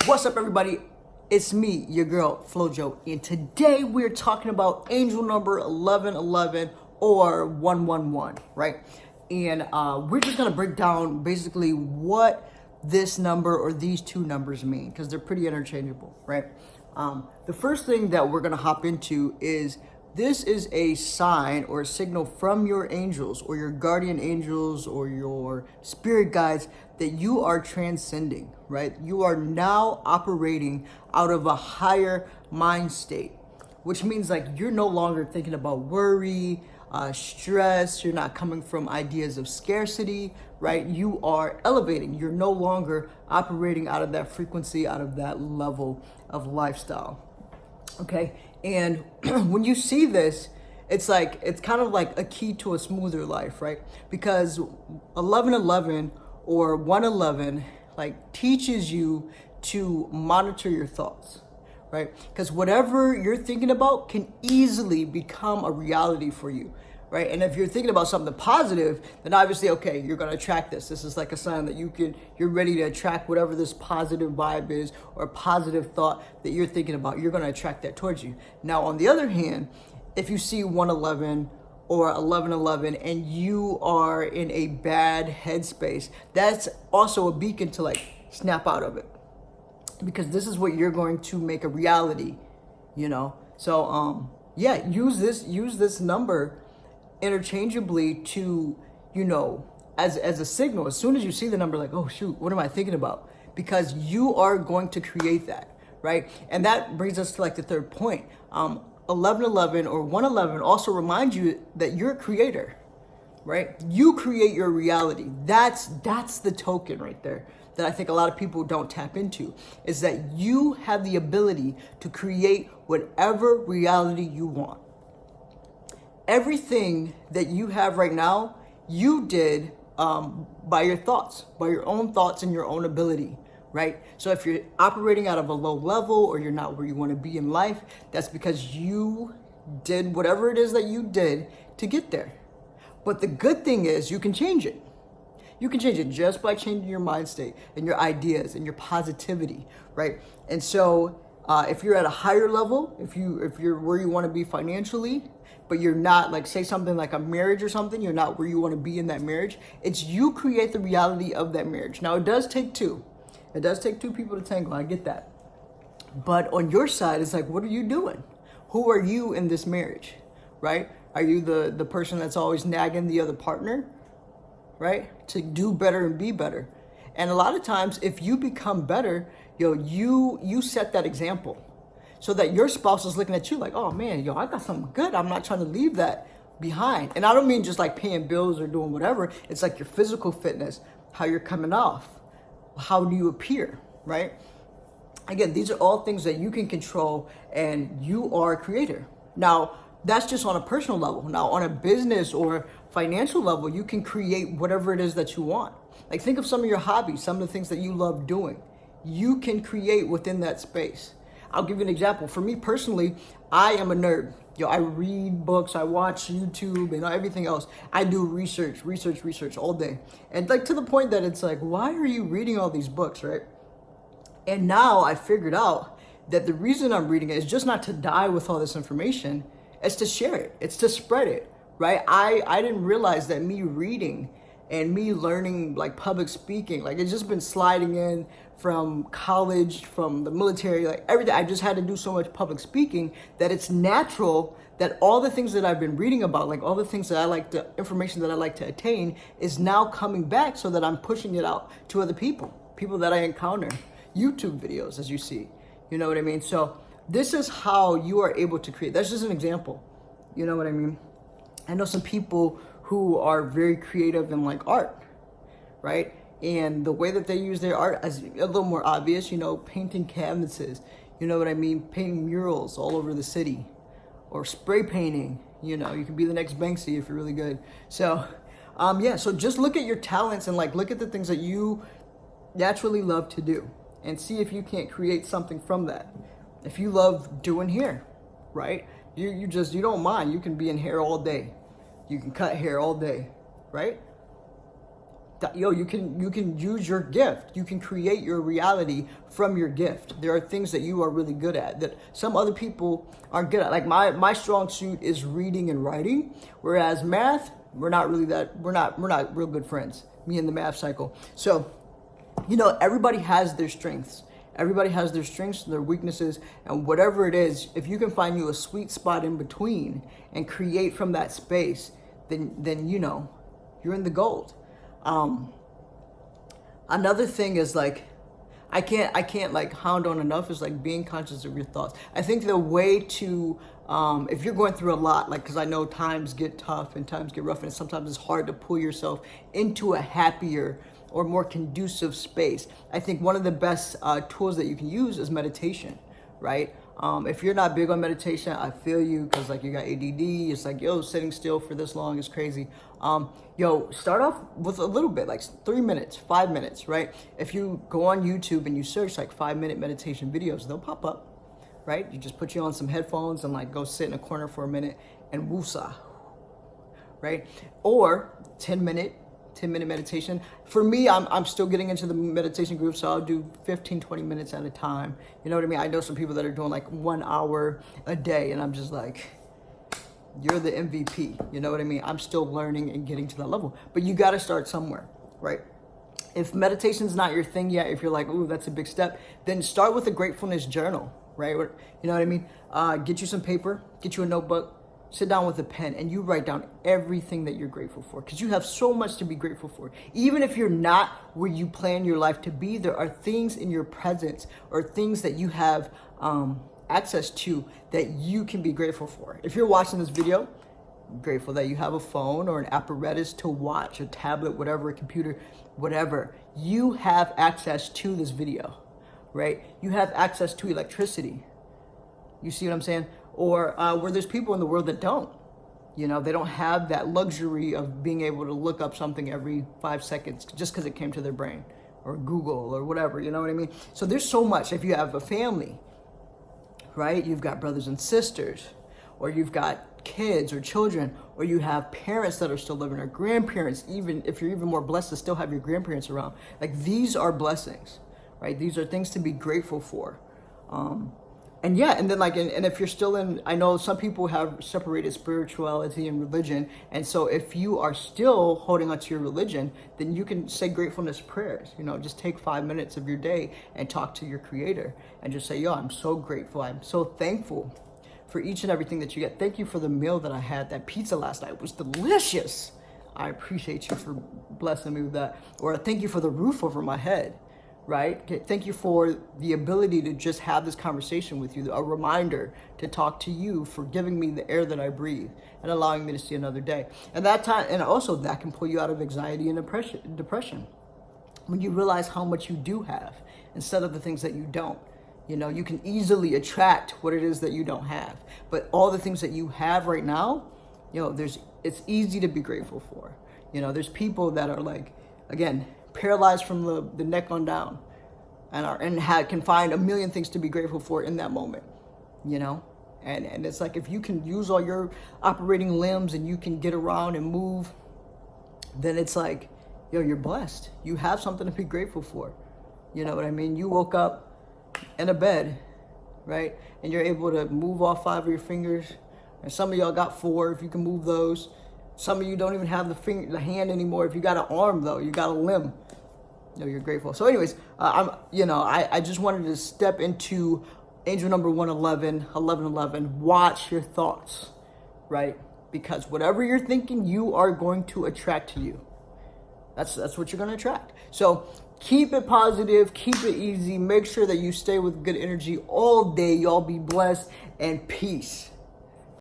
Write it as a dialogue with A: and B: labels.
A: What's up, everybody? It's me, your girl, Flojo, and today we're talking about angel number 1111 or 111, right? And we're just gonna break down basically what this number or these two numbers mean because they're pretty interchangeable, right? The first thing that we're gonna hop into is this is a sign or a signal from your angels or your guardian angels or your spirit guides that you are transcending, right? You are now operating out of a higher mind state, which means like you're no longer thinking about worry, stress. You're not coming from ideas of scarcity, right? You are elevating. You're no longer operating out of that frequency, out of that level of lifestyle. Okay, and when you see this, it's kind of like a key to a smoother life, right? Because 1111 or 111 like teaches you to monitor your thoughts, right? Because whatever you're thinking about can easily become a reality for you, right? And if you're thinking about something positive, then obviously, okay, you're gonna attract this. This is like a sign that you're ready to attract whatever this positive vibe is or positive thought that you're thinking about. You're gonna attract that towards you. Now, on the other hand, if you see 111 or 1111 and you are in a bad headspace, that's also a beacon to like snap out of it. Because this is what you're going to make a reality, you know? So, yeah, use this number interchangeably to, you know, as a signal. As soon as you see the number, like, oh shoot, what am I thinking about? Because you are going to create that, right? And that brings us to like the third point. 1111 or 111 also reminds you that you're a creator, right? You create your reality. That's the token right there that I think a lot of people don't tap into, is that you have the ability to create whatever reality you want. Everything that you have right now, you did by your thoughts, by your own thoughts and your own ability, right? So if you're operating out of a low level or you're not where you want to be in life, that's because you did whatever it is that you did to get there. But the good thing is you can change it. You can change it just by changing your mind state and your ideas and your positivity, right? And so if you're at a higher level, if you're where you want to be financially, but you're not, like, say something like a marriage or something, you're not where you want to be in that marriage, it's you create the reality of that marriage. Now, it does take two. It does take two people to tango. I get that. But on your side, it's like, what are you doing? Who are you in this marriage, right? Are you the person that's always nagging the other partner, right? To do better and be better. And a lot of times, if you become better, you set that example so that your spouse is looking at you like, oh man, I got something good. I'm not trying to leave that behind. And I don't mean just like paying bills or doing whatever. It's like your physical fitness, how you're coming off, how do you appear, right? Again, these are all things that you can control and you are a creator. Now, that's just on a personal level. Now, on a business or financial level, you can create whatever it is that you want. Like, think of some of your hobbies, some of the things that you love doing. You can create within that space. I'll give you an example. For me personally, I am a nerd. I read books, I watch YouTube and everything else. I do research all day. And like to the point that it's like, why are you reading all these books, right? And now I figured out that the reason I'm reading it is just not to die with all this information. It's to share it. It's to spread it, right? I didn't realize that me reading and me learning like public speaking, like it's just been sliding in from college, from the military, like everything. I just had to do so much public speaking that it's natural that all the things that I've been reading about, like all the things that I like, the information that I like to attain is now coming back so that I'm pushing it out to other people that I encounter, YouTube videos, as you see, you know what I mean? So this is how you are able to create. That's just an example. You know what I mean? I know some people who are very creative in like art, right? And the way that they use their art is a little more obvious, painting canvases, you know what I mean? Painting murals all over the city or spray painting, you can be the next Banksy if you're really good. So, yeah, so just look at your talents and like, look at the things that you naturally love to do and see if you can't create something from that. If you love doing hair, right? You don't mind. You can be in hair all day. You can cut hair all day, right? you can use your gift. You can create your reality from your gift. There are things that you are really good at that some other people aren't good at. Like my strong suit is reading and writing, whereas math, we're not real good friends, me and the math cycle. So, everybody has their strengths. Everybody has their strengths and their weaknesses, and whatever it is, if you can find you a sweet spot in between and create from that space, then you're in the gold. Another thing is like, I can't like hound on enough is like being conscious of your thoughts. I think the way to, if you're going through a lot, like, cause I know times get tough and times get rough and sometimes it's hard to pull yourself into a happier or more conducive space. I think one of the best tools that you can use is meditation, right? If you're not big on meditation, I feel you, because like you got ADD. It's like, sitting still for this long is crazy. Start off with a little bit, like 3 minutes, 5 minutes, right? If you go on YouTube and you search like 5-minute meditation videos, they'll pop up, right? You just put you on some headphones and like go sit in a corner for a minute and woosah, right? Or 10-minute meditation. For me, I'm still getting into the meditation group, so I'll do 15-20 minutes at a time. You know what I mean? I know some people that are doing like 1 hour a day, and I'm just like, you're the MVP. You know what I mean? I'm still learning and getting to that level, but you got to start somewhere, right? If meditation's not your thing yet, if you're like, ooh, that's a big step, then start with a gratefulness journal, right? You know what I mean? Get you some paper, get you a notebook, sit down with a pen, and you write down everything that you're grateful for, because you have so much to be grateful for. Even if you're not where you plan your life to be, there are things in your presence or things that you have access to that you can be grateful for. If you're watching this video, I'm grateful that you have a phone or an apparatus to watch, a tablet, whatever, a computer, whatever. You have access to this video, right? You have access to electricity. You see what I'm saying? Or where there's people in the world that don't. They don't have that luxury of being able to look up something every 5 seconds just because it came to their brain, or Google or whatever, you know what I mean? So there's so much. If you have a family, right? You've got brothers and sisters, or you've got kids or children, or you have parents that are still living, or grandparents, even if you're even more blessed to still have your grandparents around. Like, these are blessings, right? These are things to be grateful for. And then like, and if you're still in, I know some people have separated spirituality and religion. And so if you are still holding on to your religion, then you can say gratefulness prayers. Just take 5 minutes of your day and talk to your creator and just say, I'm so grateful. I'm so thankful for each and everything that you get. Thank you for the meal that I had. That pizza last night was delicious. I appreciate you for blessing me with that. Or thank you for the roof over my head. Right? Thank you for the ability to just have this conversation with you, a reminder to talk to you, for giving me the air that I breathe and allowing me to see another day. And that time, and also that can pull you out of anxiety and depression. When you realize how much you do have instead of the things that you don't. You can easily attract what it is that you don't have. But all the things that you have right now, it's easy to be grateful for. There's people that are like, again, paralyzed from the neck on down, and can find a million things to be grateful for in that moment, and it's like, if you can use all your operating limbs and you can get around and move, then it's like, you're blessed. You have something to be grateful for. You know what I mean? You woke up in a bed, right? And you're able to move all 5 of your fingers, and some of y'all got 4 if you can move those. Some of you don't even have the hand anymore. If you got an arm, though, you got a limb. You're grateful. So anyways, I just wanted to step into angel number 1111. Watch your thoughts, right? Because whatever you're thinking, you are going to attract to you. That's what you're going to attract. So keep it positive, keep it easy. Make sure that you stay with good energy all day. Y'all be blessed, and peace.